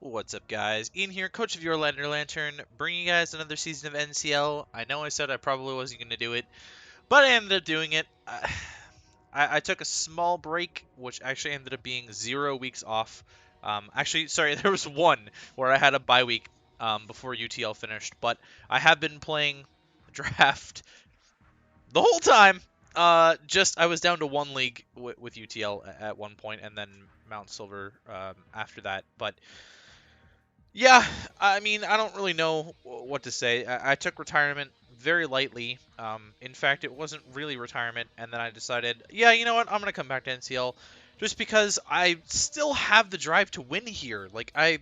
What's up, guys? Ian here, coach of your Lanturn, bringing you guys another season of NCL. I know I said I probably wasn't going to do it, but I ended up doing it. I took a small break, which actually ended up being 0 weeks off. Actually, sorry, there was one where I had a bye week before UTL finished, but I have been playing draft the whole time. Just I was down to one league with UTL at one point, and then Mount Silver after that, but. Yeah, I mean, I don't really know what to say. I took retirement very lightly. In fact, it wasn't really retirement, and then I decided, yeah, you know what, I'm gonna come back to NCL, just because I still have the drive to win here. Like I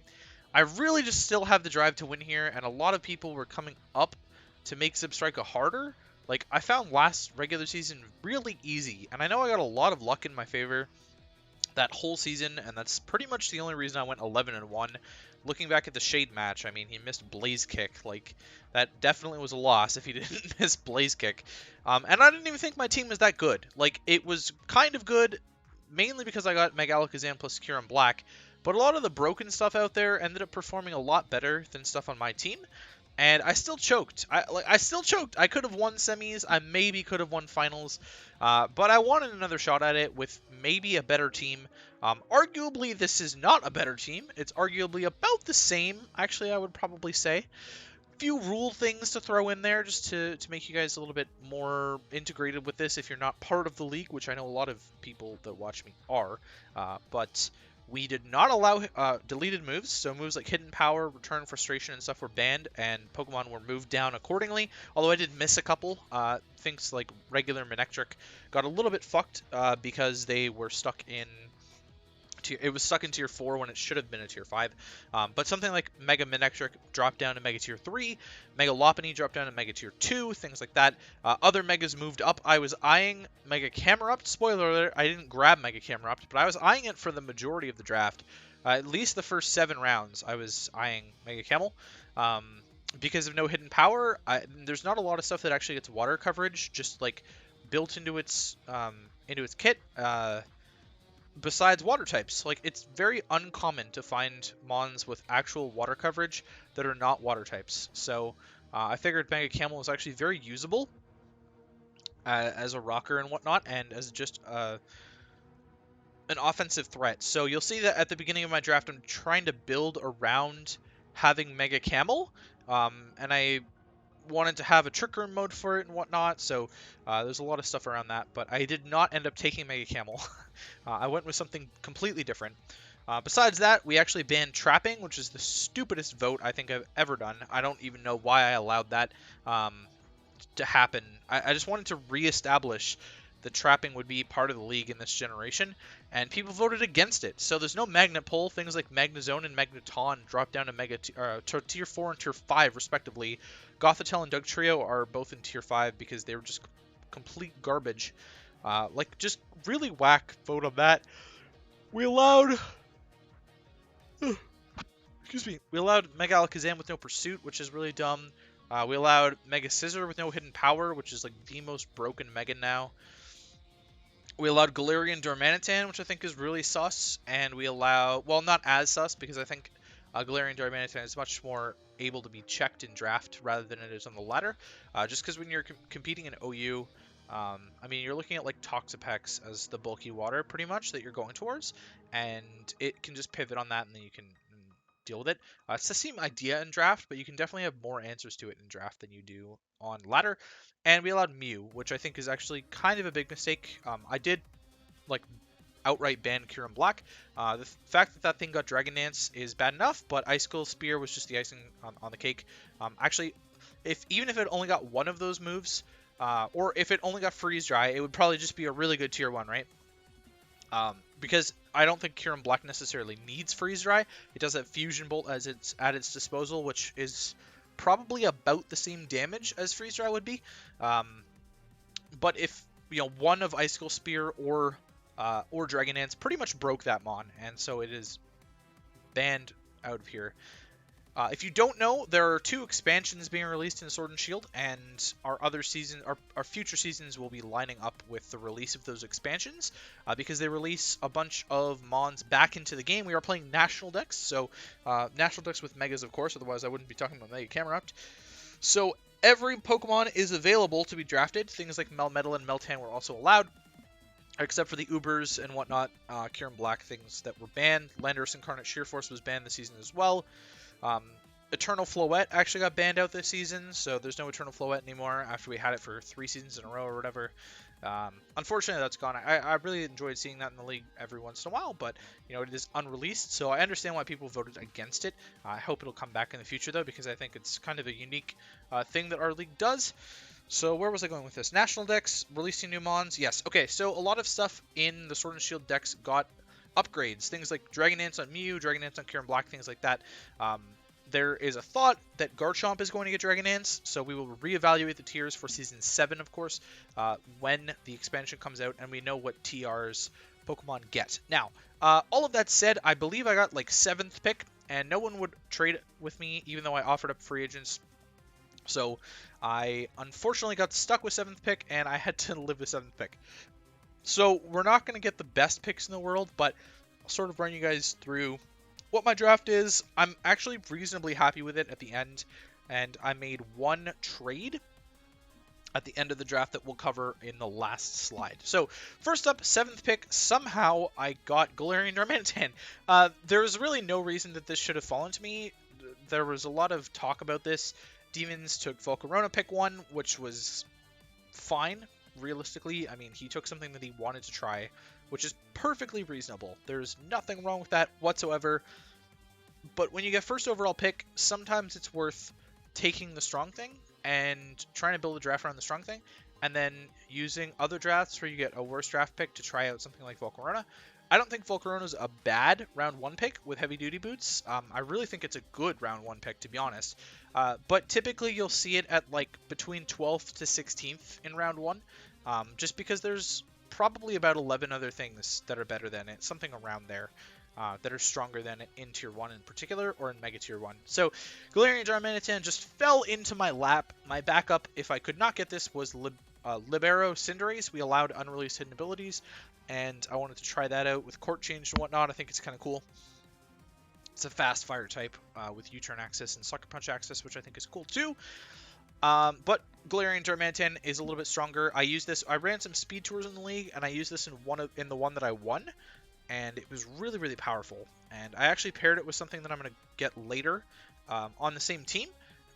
really just still have the drive to win here, and a lot of people were coming up to make Zebstrika harder. Like I found last regular season really easy, and I know I got a lot of luck in my favor that whole season, and that's pretty much the only reason I went 11-1. Looking back at the Shade match, I mean, he missed Blaze Kick. Like, that definitely was a loss if he didn't miss Blaze Kick. And I didn't even think my team was that good. Like, it was kind of good, mainly because I got Mega Alakazam plus Kieran Black, but a lot of the broken stuff out there ended up performing a lot better than stuff on my team. And I still choked. I still choked. I could have won semis. I maybe could have won finals, but I wanted another shot at it with maybe a better team. Arguably, this is not a better team. It's arguably about the same. Actually, I would probably say. Few rule things to throw in there just to make you guys a little bit more integrated with this if you're not part of the league, which I know a lot of people that watch me are. But we did not allow deleted moves, so moves like Hidden Power, Return Frustration, and stuff were banned, and Pokemon were moved down accordingly. Although I did miss a couple. Things like regular Manectric got a little bit fucked because they were stuck in it was stuck in tier 4 when it should have been a tier 5. But something like Mega Manectric dropped down to Mega tier 3, Mega Lopunny dropped down to Mega tier 2, things like that. Other Megas moved up. I was eyeing Mega Camerupt. Spoiler alert, I didn't grab Mega Camerupt, but I was eyeing it for the majority of the draft. At least the first 7 rounds, I was eyeing Mega Camel. Because of no hidden power, there's not a lot of stuff that actually gets water coverage, just like built into its kit. Besides water types. Like, it's very uncommon to find mons with actual water coverage that are not water types. So I figured Mega Camel was actually very usable as a rocker and whatnot, and as just an offensive threat. So you'll see that at the beginning of my draft, I'm trying to build around having Mega Camel, and I wanted to have a Trick Room mode for it and whatnot, so there's a lot of stuff around that, but I did not end up taking Mega Camel. I went with something completely different. Besides that, we actually banned trapping, which is the stupidest vote I think I've ever done. I don't even know why I allowed that to happen. I just wanted to reestablish that trapping would be part of the league in this generation, and people voted against it. So there's no magnet pull. Things like Magnezone and Magneton drop down to tier 4 and tier 5 respectively. Gothitelle and Dugtrio are both in tier 5 because they were just complete garbage. Like, just really whack vote on that. We allowed... excuse me. We allowed Mega Alakazam with no Pursuit, which is really dumb. We allowed Mega Scissor with no Hidden Power, which is like the most broken Mega now. We allowed Galarian Darmanitan, which I think is really sus, and we allow, well, not as sus, because I think Galarian Darmanitan is much more able to be checked in draft rather than it is on the ladder. Just because when you're competing in OU, I mean, you're looking at like Toxapex as the bulky water pretty much that you're going towards, and it can just pivot on that, and then you can deal with it. It's the same idea in draft, but you can definitely have more answers to it in draft than you do on ladder. And we allowed Mew, which I think is actually kind of a big mistake. I did like outright ban Kieran Black. The fact that that thing got Dragon Dance is bad enough, but Icicle Spear was just the icing on the cake. Actually, even if it only got one of those moves, or if it only got Freeze Dry, it would probably just be a really good tier 1, right? Because I don't think Kieran Black necessarily needs Freeze Dry. It does have Fusion Bolt as it's at its disposal, which is probably about the same damage as Freeze Dry would be. But if one of Icicle Spear or Dragon Dance pretty much broke that mon, and so it is banned out of here. If you don't know, there are 2 expansions being released in Sword and Shield, and our future seasons will be lining up with the release of those expansions, because they release a bunch of mons back into the game. We are playing national decks, so national decks with megas, of course. Otherwise, I wouldn't be talking about Mega Camerupt. So every Pokemon is available to be drafted. Things like Melmetal and Meltan were also allowed, except for the Ubers and whatnot. Kieran Black things that were banned. Landorus Incarnate Sheer Force was banned this season as well. Eternal Floette actually got banned out this season, so there's no Eternal Floette anymore after we had it for 3 seasons in a row or whatever. Unfortunately, that's gone. I really enjoyed seeing that in the league every once in a while, but it is unreleased, so I understand why people voted against it. I hope it'll come back in the future, though, because I think it's kind of a unique thing that our league does. So where was I going with this? National decks, releasing new mons. Yes, okay, so a lot of stuff in the Sword and Shield decks got upgrades. Things like Dragon Dance on Mew, Dragon Dance on Kieran Black, things like that. There is a thought that Garchomp is going to get Dragon Dance, so we will reevaluate the tiers for Season 7, of course, when the expansion comes out, and we know what TRs Pokemon get. Now, all of that said, I believe I got like 7th pick, and no one would trade with me, even though I offered up free agents. So I unfortunately got stuck with 7th pick, and I had to live with 7th pick. So we're not going to get the best picks in the world, but I'll sort of run you guys through what my draft is. I'm actually reasonably happy with it at the end, and I made 1 trade at the end of the draft that we'll cover in the last slide. So first up, 7th pick, somehow I got Galarian Darmanitan. There's really no reason that this should have fallen to me. There was a lot of talk about this. Demons took Volcarona pick 1, which was fine, realistically. I mean, he took something that he wanted to try, which is perfectly reasonable. There's nothing wrong with that whatsoever. But when you get first overall pick, sometimes it's worth taking the strong thing and trying to build a draft around the strong thing, and then using other drafts where you get a worse draft pick to try out something like Volcarona. I don't think Volcarona's a bad round 1 pick with heavy duty boots. I really think it's a good round 1 pick, to be honest. But typically you'll see it at like between 12th to 16th in round 1, just because there's probably about 11 other things that are better than it, something around there, that are stronger than it in Tier 1 in particular, or in Mega Tier 1. So Galarian Darmanitan just fell into my lap. My backup, if I could not get this, was Libero Cinderace. We allowed unreleased hidden abilities, and I wanted to try that out with court change and whatnot. I think it's kind of cool. It's a fast fire type with U-turn access and sucker punch access, which I think is cool too. But Galarian Darmanitan is a little bit stronger. I ran some speed tours in the league, and I used this in the one that I won, and it was really, really powerful. And I actually paired it with something that I'm going to get later on the same team,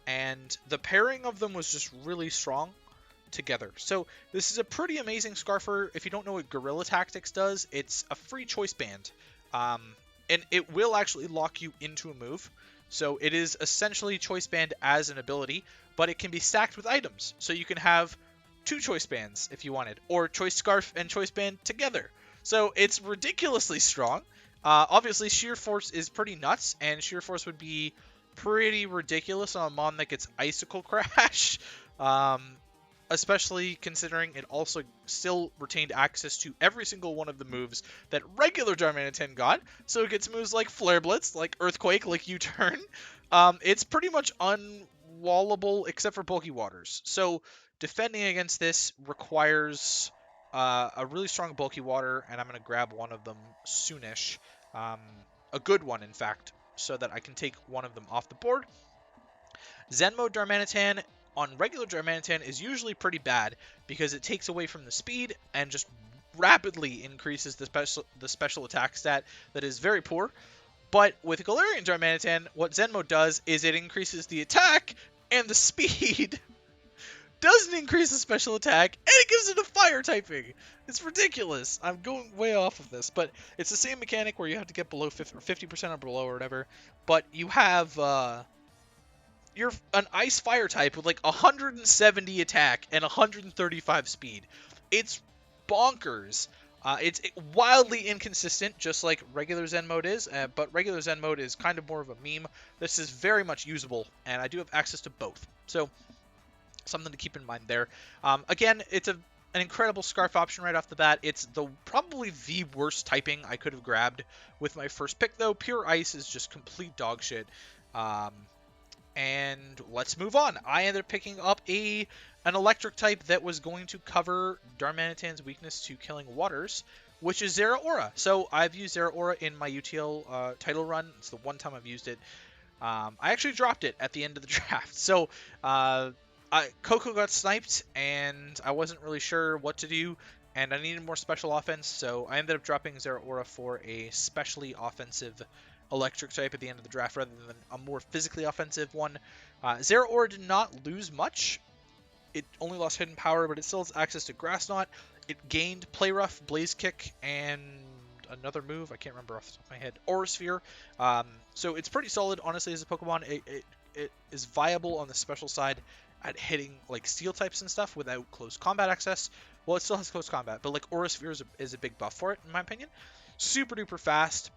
and the pairing of them was just really strong together. So this is a pretty amazing Scarfer. If you don't know what Guerrilla Tactics does, it's a free choice band, and it will actually lock you into a move. So it is essentially choice band as an ability, but it can be stacked with items. So you can have 2 choice bands if you wanted, or choice scarf and choice band together. So it's ridiculously strong. Obviously sheer force is pretty nuts, and sheer force would be pretty ridiculous on a mon that gets icicle crash. Especially considering it also still retained access to every single one of the moves that regular Darmanitan got. So it gets moves like Flare Blitz, like Earthquake, like U-turn. It's pretty much unwallable except for Bulky Waters. So defending against this requires a really strong Bulky Water, and I'm going to grab one of them soonish. A good one, in fact, so that I can take one of them off the board. Zen Mode Darmanitan on regular Darmanitan is usually pretty bad because it takes away from the speed and just rapidly increases the special attack stat that is very poor. But with Galarian Darmanitan, what Zen Mode does is it increases the attack and the speed. Doesn't increase the special attack, and it gives it a fire typing. It's ridiculous. I'm going way off of this, but it's the same mechanic where you have to get below 50% or below or whatever. But you have you're an ice fire type with like 170 attack and 135 speed. It's bonkers. It's wildly inconsistent, just like regular Zen mode is, but regular Zen mode is kind of more of a meme. This is very much usable, and I do have access to both. So something to keep in mind there. Again, it's an incredible Scarf option right off the bat. It's probably the worst typing I could have grabbed with my first pick, though. Pure Ice is just complete dog shit. And let's move on. I ended up picking up an electric type that was going to cover Darmanitan's weakness to killing waters, which is Zeraora. So I've used Zeraora in my UTL title run. It's the one time I've used it. I actually dropped it at the end of the draft. So Coco got sniped, and I wasn't really sure what to do, and I needed more special offense, so I ended up dropping Zeraora for a specially offensive electric type at the end of the draft rather than a more physically offensive one. Zeraora did not lose much. It only lost hidden power, but it still has access to Grass Knot. It gained Play Rough, Blaze Kick, and another move. I can't remember off the top of my head. Aura Sphere. So it's pretty solid, honestly, as a Pokemon. It is viable on the special side at hitting like steel types and stuff without close combat access. Well, it still has close combat, but like Aura Sphere is a big buff for it, in my opinion. Super duper fast.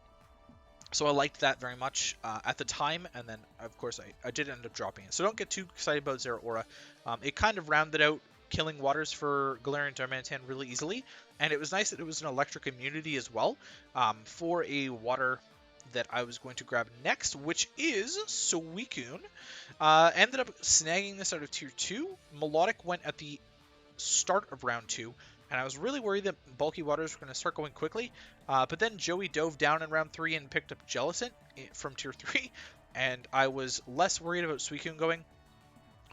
So I liked that very much at the time, and then, of course, I did end up dropping it. So don't get too excited about Zeraora. It kind of rounded out killing waters for Galarian Darmanitan really easily, and it was nice that it was an electric immunity as well for a water that I was going to grab next, which is Suicune. Ended up snagging this out of Tier 2. Melodic went at the start of Round 2. And I was really worried that bulky waters were going to start going quickly. But then Joey dove down in round 3 and picked up Jellicent from tier 3. And I was less worried about Suicune going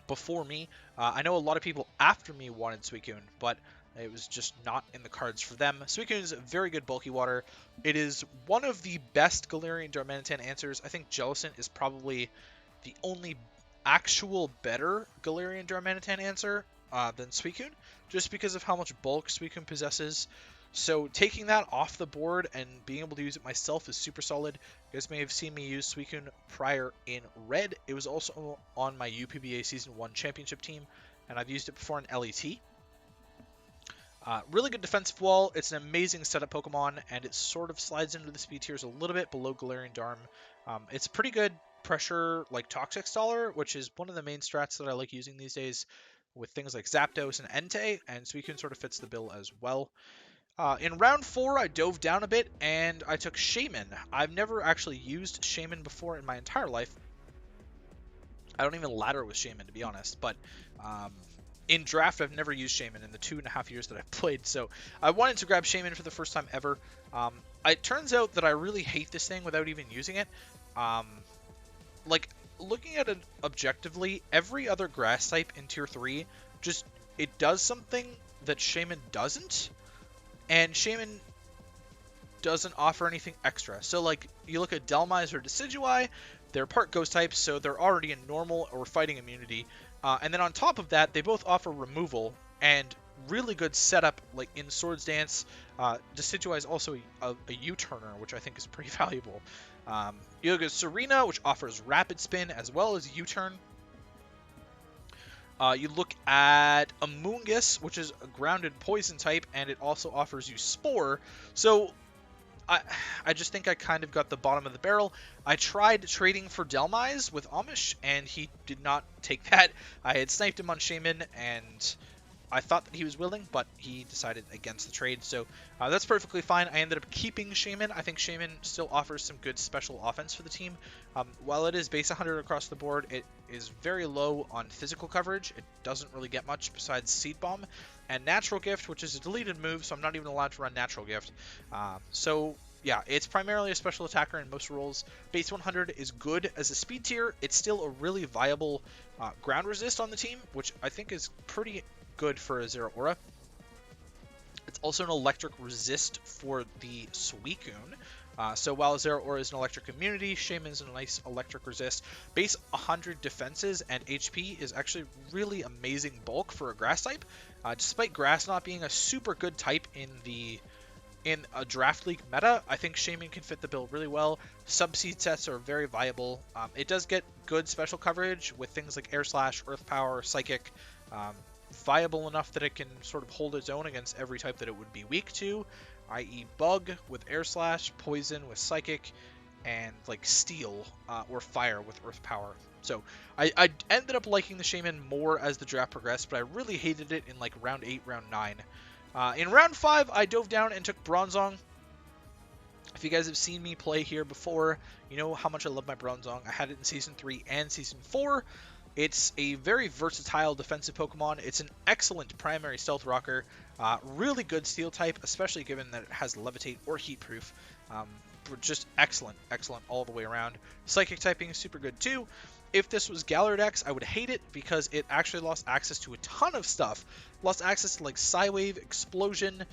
before me. I know a lot of people after me wanted Suicune, but it was just not in the cards for them. Suicune is a very good bulky water. It is one of the best Galarian Darmanitan answers. I think Jellicent is probably the only actual better Galarian Darmanitan answer than Suicune, just because of how much bulk Suicune possesses. So taking that off the board and being able to use it myself is super solid. You guys may have seen me use Suicune prior in Red. It was also on my UPBA Season 1 Championship team, and I've used it before in LET. Really good defensive wall. It's an amazing setup Pokemon, and it sort of slides into the speed tiers a little bit below Galarian Darm. It's pretty good pressure, like Toxic Staller, which is one of the main strats that I like using these days with things like Zapdos and Entei, and Suicune sort of fits the bill as well. In round 4, I dove down a bit, and I took Shaman. I've never actually used Shaman before in my entire life. I don't even ladder with Shaman, to be honest, but in draft, I've never used Shaman in the 2.5 years that I've played, so I wanted to grab Shaman for the first time ever. It turns out that I really hate this thing without even using it. Like, looking at it objectively, every other grass type in Tier 3, it does something that Shaman doesn't, and Shaman doesn't offer anything extra. So, like, you look at Delmise or Decidueye, they're part ghost types, so they're already in normal or fighting immunity. And then on top of that, they both offer removal and really good setup, like in Swords Dance. Decidueye is also a U-turner, which I think is pretty valuable. You look at Serena, which offers Rapid Spin as well as U-turn. You look at Amoonguss, which is a grounded poison type, and it also offers you Spore. So I just think I kind of got the bottom of the barrel. I tried trading for Delmise with Amish, and he did not take that. I had sniped him on Shaman, and I thought that he was willing, but he decided against the trade, so that's perfectly fine. I ended up keeping Shaman. I think Shaman still offers some good special offense for the team. While it is base 100 across the board, it is very low on physical coverage. It doesn't really get much besides Seed Bomb and Natural Gift, which is a deleted move, so I'm not even allowed to run Natural Gift. So yeah, it's primarily a special attacker in most roles. Base 100 is good as a speed tier. It's still a really viable ground resist on the team, which I think is pretty good for a Zeraora. It's also an electric resist for the Suicune. So while Zeraora is an electric immunity, Shaman is a nice electric resist. Base 100 defenses and HP is actually really amazing bulk for a grass type. Despite grass not being a super good type in a draft league meta, I think Shaman can fit the bill really well. Subseed sets are very viable. It does get good special coverage with things like Air Slash, Earth Power, Psychic. Viable enough that it can sort of hold its own against every type that it would be weak to, i.e. Bug with Air Slash, Poison with Psychic, and like Steel or Fire with Earth Power. So I ended up liking the Shaman more as the draft progressed, but I really hated it in like round 8, round 9. In round 5, I dove down and took Bronzong. If you guys have seen me play here before, you know how much I love my Bronzong. I had it in Season 3 and Season 4. It's a very versatile defensive Pokemon. It's an excellent primary Stealth Rocker. Really good Steel type, especially given that it has Levitate or Heat Proof. Just excellent all the way around. Psychic typing is super good too. If this was Galardex, I would hate it because it actually lost access to a ton of stuff. Lost access to like Psywave, Explosion.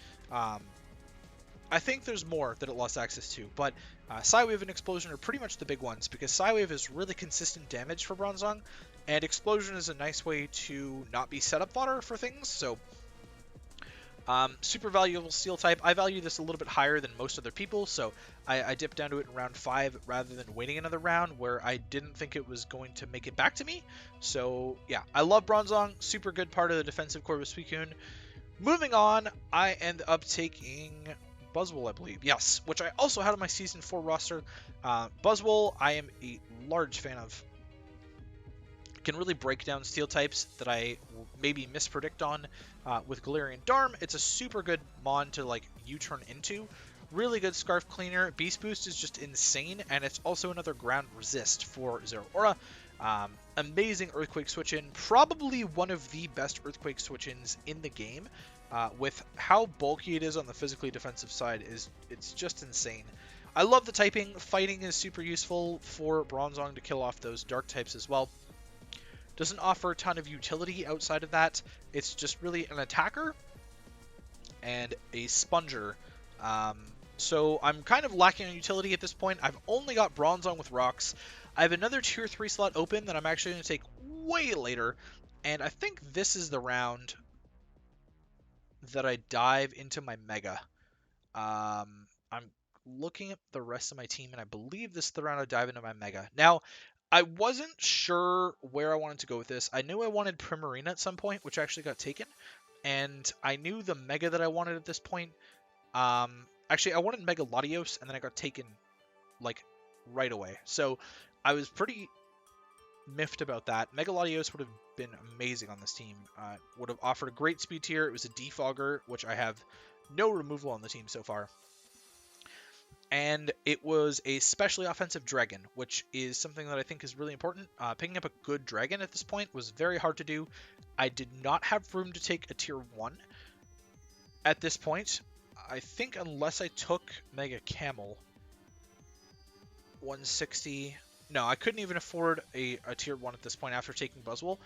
I think there's more that it lost access to, but Psywave and Explosion are pretty much the big ones because Psywave is really consistent damage for Bronzong, and Explosion is a nice way to not be setup fodder for things, so super valuable Steel type. I value this a little bit higher than most other people, so I dipped down to it in round 5 rather than waiting another round where I didn't think it was going to make it back to me. So yeah, I love Bronzong, super good part of the defensive core of Suicune. Moving on, I end up taking Buzzwole, I believe. Yes, which I also had on my Season 4 roster. Buzzwole, I am a large fan of. Can really break down Steel types that I maybe mispredict on with Galarian Darm. It's a super good mon to like U-turn into. Really good Scarf Cleaner. Beast Boost is just insane, and it's also another ground resist for Zeraora. Amazing Earthquake switch-in. Probably one of the best Earthquake switch-ins in the game. With how bulky it is on the physically defensive side, it's just insane. I love the typing. Fighting is super useful for Bronzong to kill off those dark types as well. Doesn't offer a ton of utility outside of that. It's just really an attacker and a sponger. So I'm kind of lacking on utility at this point. I've only got Bronzong with rocks. I have another tier 3 slot open that I'm actually going to take way later. And I think this is the round that I dive into my Mega. I'm looking at the rest of my team, and I believe this is the round I dive into my Mega. Now, I wasn't sure where I wanted to go with this. I knew I wanted Primarina at some point, which actually got taken. And I knew the Mega that I wanted at this point. Actually, I wanted Mega Latios, and then I got taken, like, right away. So, I was pretty miffed about that. Mega Latios would have been amazing on this team. Would have offered a great speed tier. It was a defogger, which I have no removal on the team so far. And it was a specially offensive dragon, which is something that I think is really important. Picking up a good dragon at this point was very hard to do. I did not have room to take a tier 1 at this point. I think unless I took Mega Camel, 160... No, I couldn't even afford a tier 1 at this point after taking Buzzwole.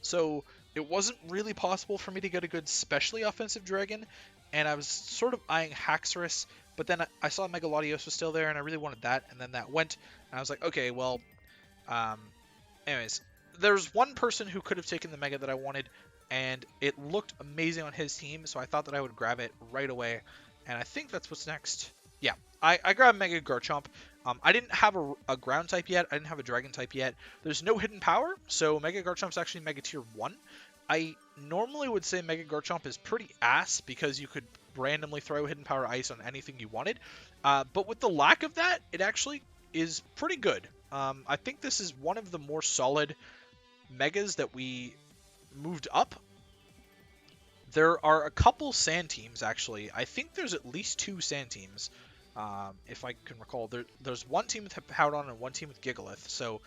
So it wasn't really possible for me to get a good specially offensive dragon, and I was sort of eyeing Haxorus, but then I saw Mega Latios was still there, and I really wanted that, and then that went, and I was like, okay, well, anyways, there's one person who could have taken the Mega that I wanted, and it looked amazing on his team, so I thought that I would grab it right away, and I think that's what's next. Yeah, I grabbed Mega Garchomp. I didn't have a ground type yet. I didn't have a dragon type yet. There's no hidden power, so Mega Garchomp's actually Mega Tier 1. I normally would say Mega Garchomp is pretty ass because you could randomly throw hidden power ice on anything you wanted. But with the lack of that, it actually is pretty good. I think this is one of the more solid Megas that we moved up. There are a couple sand teams, actually. I think there's at least 2 sand teams. If I can recall, there's one team with Howdon and one team with Gigalith. So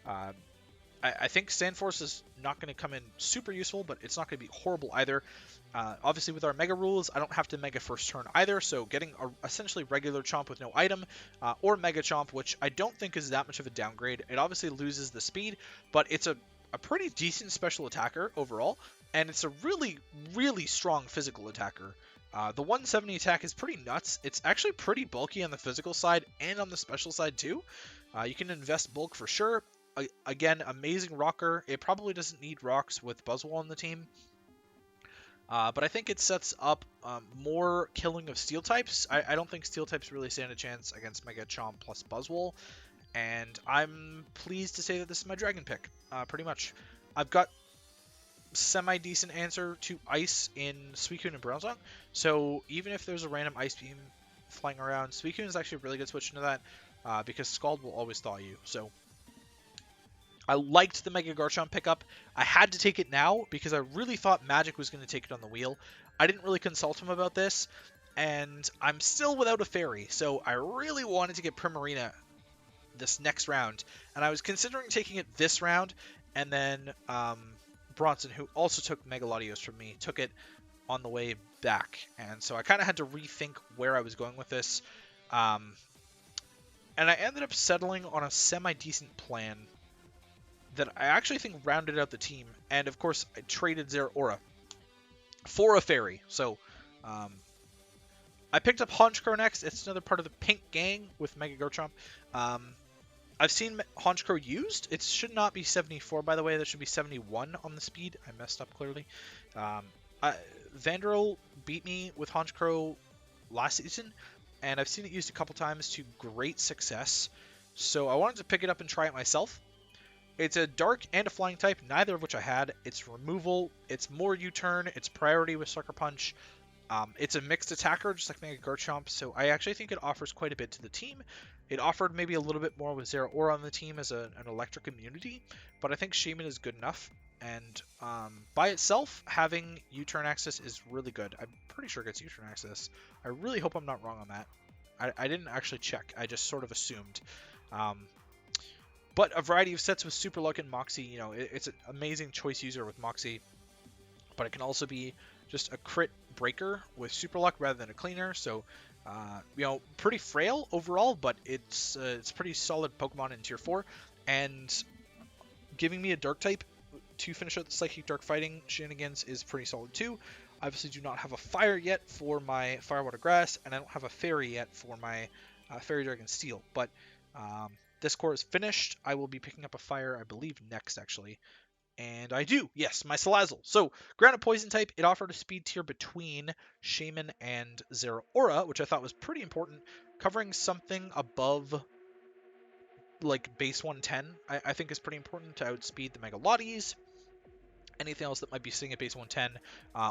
I think Sandforce is not going to come in super useful, but it's not going to be horrible either. Obviously, with our Mega rules, I don't have to Mega first turn either. So getting a essentially regular Chomp with no item, or Mega Chomp, which I don't think is that much of a downgrade. It obviously loses the speed, but it's a pretty decent special attacker overall, and it's a really, really strong physical attacker. The 170 attack is pretty nuts. It's actually pretty bulky on the physical side and on the special side too. You can invest bulk for sure. Again, amazing rocker. It probably doesn't need rocks with Buzzwole on the team. But I think it sets up more killing of steel types. I don't think steel types really stand a chance against Mega Chomp plus Buzzwole. And I'm pleased to say that this is my dragon pick, pretty much. I've got semi-decent answer to ice in Suicune and Bronzong, so even if there's a random ice beam flying around, Suicune is actually a really good switch into that, because Scald will always thaw you. So I liked the Mega Garchomp pickup. I had to take it now because I really thought Magic was going to take it on the wheel. I didn't really consult him about this. and I'm still without a fairy, so I really wanted to get Primarina this next round, and I was considering taking it this round, and then Bronson, who also took Megalodios from me, took it on the way back, and so I kind of had to rethink where I was going with this, and I ended up settling on a semi-decent plan that I actually think rounded out the team, and of course I traded Zeraora for a fairy, so I picked up Honchkrow next. It's another part of the Pink Gang with Mega Garchomp. I've seen Honchkrow used. It should not be 74, by the way. That should be 71 on the speed. I messed up clearly. Vanderl beat me with Honchkrow last season, and I've seen it used a couple times to great success. So I wanted to pick it up and try it myself. It's a dark and a flying type, neither of which I had. It's removal, it's more U-turn, it's priority with Sucker Punch. It's a mixed attacker, just like Mega Garchomp, so I actually think it offers quite a bit to the team. It offered maybe a little bit more with Zeraora on the team as an electric immunity, but I think Shaman is good enough. And by itself, having U-turn access is really good. I'm pretty sure it gets U-turn access. I really hope I'm not wrong on that. I didn't actually check. I just sort of assumed. But a variety of sets with Super Luck and Moxie, you know, it's an amazing choice user with Moxie. But it can also be just a crit breaker with Super Luck rather than a cleaner. So, you know, pretty frail overall, but it's pretty solid Pokemon in Tier 4. And giving me a Dark type to finish out the Psychic Dark Fighting shenanigans is pretty solid too. I obviously do not have a Fire yet for my Fire Water Grass, and I don't have a Fairy yet for my Fairy Dragon Steel. But this core is finished. I will be picking up a Fire, I believe, next actually. And I do, yes, my Salazzle. So, grounded poison type, it offered a speed tier between Shaman and Zeraora, which I thought was pretty important, covering something above, like, base 110, I think is pretty important to outspeed the Megalodies. Anything else that might be sitting at base 110,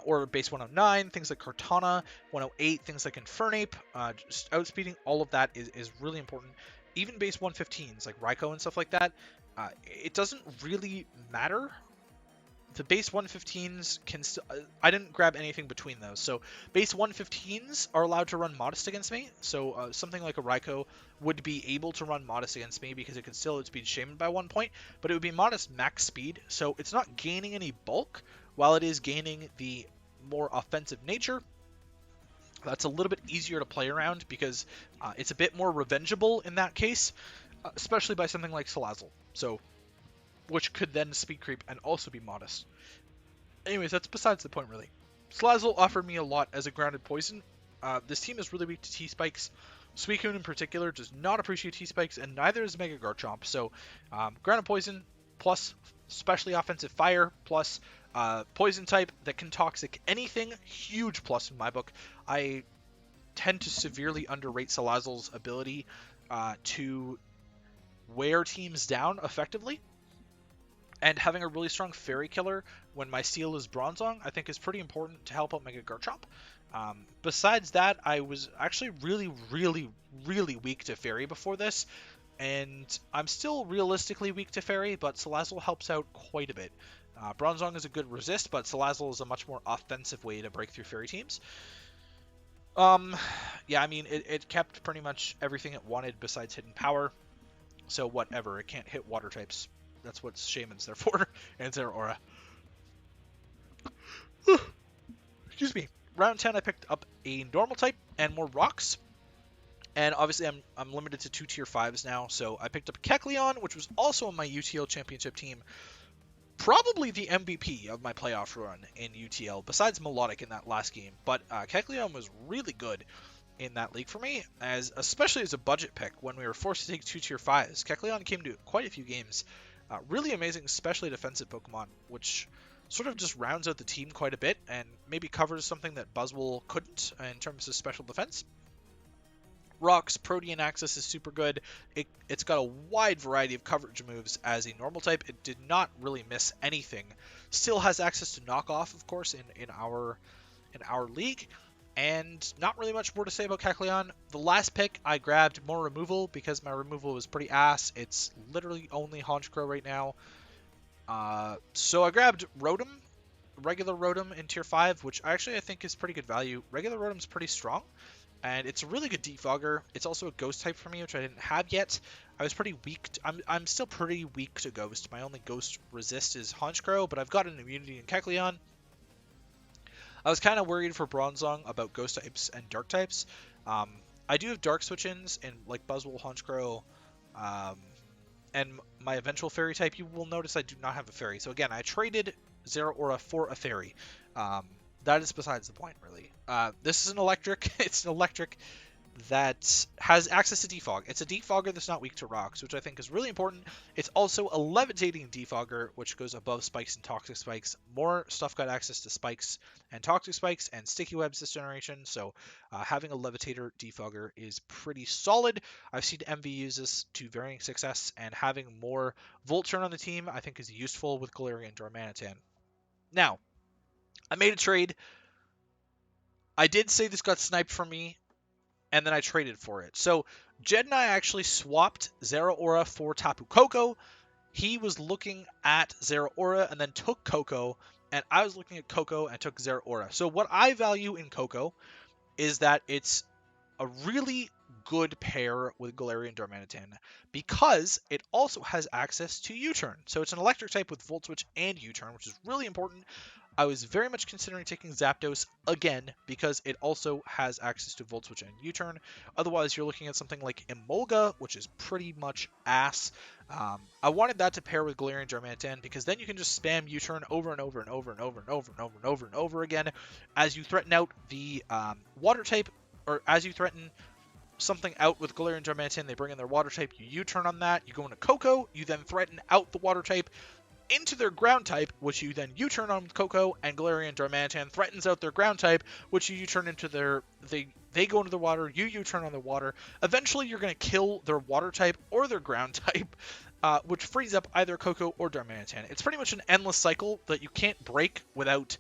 or base 109, things like Kartana, 108, things like Infernape, just outspeeding all of that is really important. Even base 115s, like Raikou and stuff like that, it doesn't really matter. The base 115s can still... I didn't grab anything between those. So base 115s are allowed to run Modest against me. So something like a Raikou would be able to run Modest against me because it could still outspeed Shaman by 1 point. But it would be Modest max speed. So it's not gaining any bulk while it is gaining the more offensive nature. That's a little bit easier to play around because it's a bit more revengeable in that case, especially by something like Salazzle. So, which could then speed creep and also be Modest. Anyways, that's besides the point, really. Salazzle offered me a lot as a grounded poison. This team is really weak to T-Spikes. Suicune in particular does not appreciate T-Spikes, and neither is Mega Garchomp. So, grounded poison plus specially offensive fire plus poison type that can toxic anything, huge plus in my book. I tend to severely underrate Salazzle's ability to wear teams down effectively. And having a really strong Fairy Killer when my Steel is Bronzong, I think is pretty important to help out Mega Garchomp. Besides that, I was actually really weak to Fairy before this, and I'm still realistically weak to Fairy, but Salazzle helps out quite a bit. Bronzong is a good resist, but Salazzle is a much more offensive way to break through Fairy teams. Yeah, I mean, it kept pretty much everything it wanted besides hidden power, so whatever, it can't hit water types. That's what Shaman's there for, and Zeraora. Excuse me. Round 10, I picked up a normal type and more rocks. And obviously, I'm limited to 2 tier 5s now, so I picked up Kecleon, which was also on my UTL championship team. Probably the MVP of my playoff run in UTL, besides Melodic in that last game. But Kecleon was really good in that league for me, especially as a budget pick when we were forced to take 2 tier 5s. Kecleon came to quite a few games. Really amazing, especially defensive Pokemon, which sort of just rounds out the team quite a bit and maybe covers something that Buzzwole couldn't in terms of special defense. Rock's Protean Axis is super good. It's got a wide variety of coverage moves as a normal type. It did not really miss anything. Still has access to knockoff, of course, in our league. And not really much more to say about Kecleon. The last pick, I grabbed more removal because my removal was pretty ass. It's literally only Honchkrow right now. So I grabbed Rotom. regular Rotom in tier 5, which I think is pretty good value. Regular Rotom's pretty strong, and it's a really good defogger. It's also a ghost type for me, which I didn't have yet. I was pretty weak. I'm still pretty weak to ghost. My only ghost resist is Honchkrow, but I've got an immunity in Kecleon. I was kind of worried for Bronzong about ghost types and dark types. I do have dark switch-ins in like Buzzwole, Honchkrow, um, and my eventual fairy type. You will notice I do not have a fairy. So again, I traded Zeraora for a fairy. Um, that is besides the point, really. This is an electric. It's an electric that has access to defog. It's a defogger that's not weak to rocks, which I think is really important. It's also a levitating defogger, which goes above spikes and toxic spikes. More stuff got access to spikes and toxic spikes and sticky webs this generation, so having a levitator defogger is pretty solid. I've seen MV use this to varying success, and having more Volturn on the team I think is useful with Galarian Darmanitan. Now, I made a trade. I did say this got sniped from me, and then I traded for it. So Jed and I actually swapped Zeraora for Tapu Koko. He was looking at Zeraora and then took Koko, and I was looking at Koko and took Zeraora. So what I value in Koko is that it's a really good pair with Galarian Darmanitan because it also has access to U-Turn. So it's an electric type with Volt Switch and U-Turn, which is really important. I was very much considering taking Zapdos again because it also has access to Volt Switch and U-Turn. Otherwise, you're looking at something like Emolga, which is pretty much ass. I wanted that to pair with Galarian Darmanitan because then you can just spam U-Turn over and over and over and over and over and over and over and over again as you threaten out the water type, or as you threaten something out with Galarian Darmanitan, they bring in their water type, you U-turn on that, you go into Koko, you then threaten out the water type into their ground type, which you then U-turn on with Koko, and Galarian Darmanitan threatens out their ground type, which you U-turn into their... They go into the water, you U-turn on the water. Eventually, you're going to kill their water type or their ground type, which frees up either Koko or Darmanitan. It's pretty much an endless cycle that you can't break without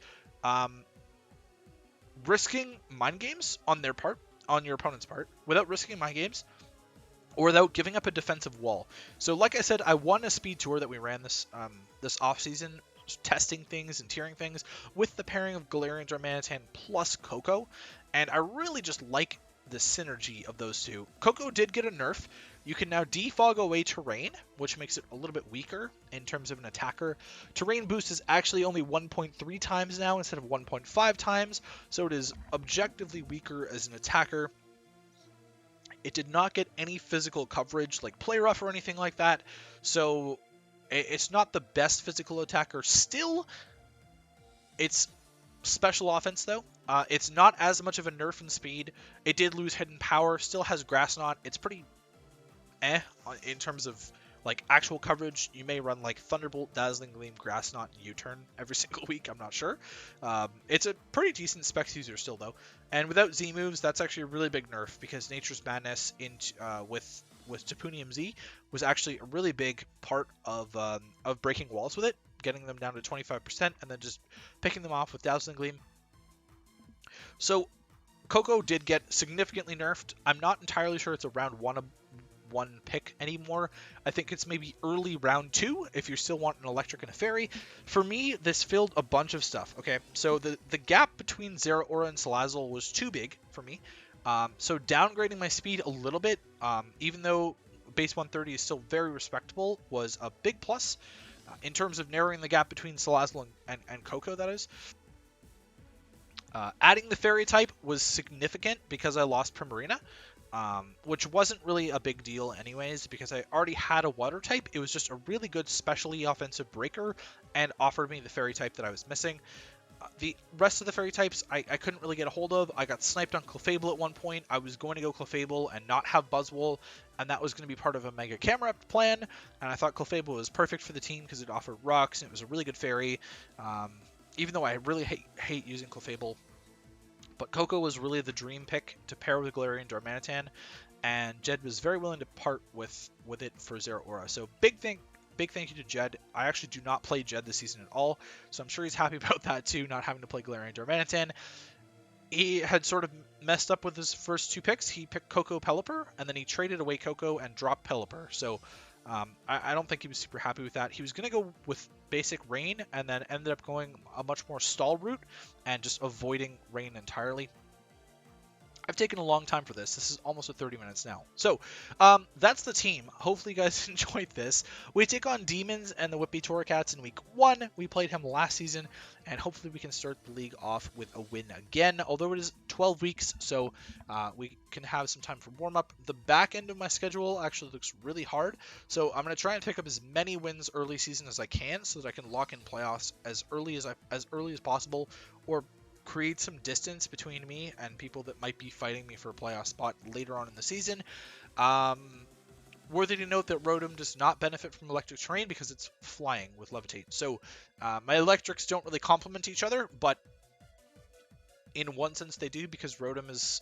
risking mind games on their part, on your opponent's part, without risking mind games, or without giving up a defensive wall. So like I said, I won a speed tour that we ran this this offseason, testing things and tiering things with the pairing of Galarian Darmanitan plus Koko, and I really just like the synergy of those two. Koko did get a nerf. You can now defog away Terrain, which makes it a little bit weaker in terms of an attacker. Terrain boost is actually only 1.3 times now instead of 1.5 times, so it is objectively weaker as an attacker. It did not get any physical coverage like Play Rough or anything like that, so it's not the best physical attacker still. It's special offense, though. It's not as much of a nerf in speed. It did lose Hidden Power, still has Grass Knot. It's pretty in terms of like actual coverage. You may run like Thunderbolt, Dazzling Gleam, Grass Knot, and U-Turn every single week. I'm not sure. It's a pretty decent specs user still, though. And without Z moves, that's actually a really big nerf because Nature's Madness with Tapunium Z was actually a really big part of breaking walls with it, getting them down to 25%, and then just picking them off with Dazzling Gleam. So Koko did get significantly nerfed. I'm not entirely sure it's a round one pick anymore. I think it's maybe early round 2 if you still want an electric and a fairy. For me, this filled a bunch of stuff. Okay, so the gap between Zeraora and Salazzle was too big for me. So downgrading my speed a little bit, even though base 130 is still very respectable, was a big plus in terms of narrowing the gap between Salazzle and Koko, that is. Adding the fairy type was significant because I lost Primarina. Which wasn't really a big deal anyways, because I already had a water type. It was just a really good specially offensive breaker and offered me the fairy type that I was missing. The rest of the fairy types I couldn't really get a hold of. I got sniped on Clefable at one point. I was going to go Clefable and not have Buzzwole, and that was going to be part of a Mega Camera plan, and I thought Clefable was perfect for the team because it offered rocks and it was a really good fairy, even though I really hate using Clefable. But Koko was really the dream pick to pair with Galarian Darmanitan, and Jed was very willing to part with it for Zeraora. So big thank you to Jed. I actually do not play Jed this season at all, so I'm sure he's happy about that too, not having to play Galarian Darmanitan. He had sort of messed up with his first two picks. He picked Koko Pelipper, and then he traded away Koko and dropped Pelipper. So I don't think he was super happy with that. He was going to go with basic rain and then ended up going a much more stall route and just avoiding rain entirely. I've taken a long time for this. This is almost at 30 minutes now. So, that's the team. Hopefully you guys enjoyed this. We take on Demons and the Whippy Torcats in week 1. We played him last season, and hopefully we can start the league off with a win again, although it is 12 weeks, so we can have some time for warm-up. The back end of my schedule actually looks really hard, so I'm going to try and pick up as many wins early season as I can so that I can lock in playoffs as early as possible, or create some distance between me and people that might be fighting me for a playoff spot later on in the season. Worthy to note that Rotom does not benefit from electric terrain because it's flying with Levitate. So my electrics don't really complement each other, but in one sense they do, because Rotom is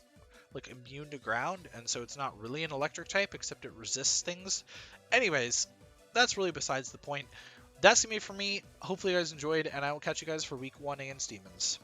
like immune to ground, and so it's not really an electric type, except it resists things. Anyways, that's really besides the point. That's gonna be it for me. Hopefully you guys enjoyed, and I will catch you guys for week 1 against Demons.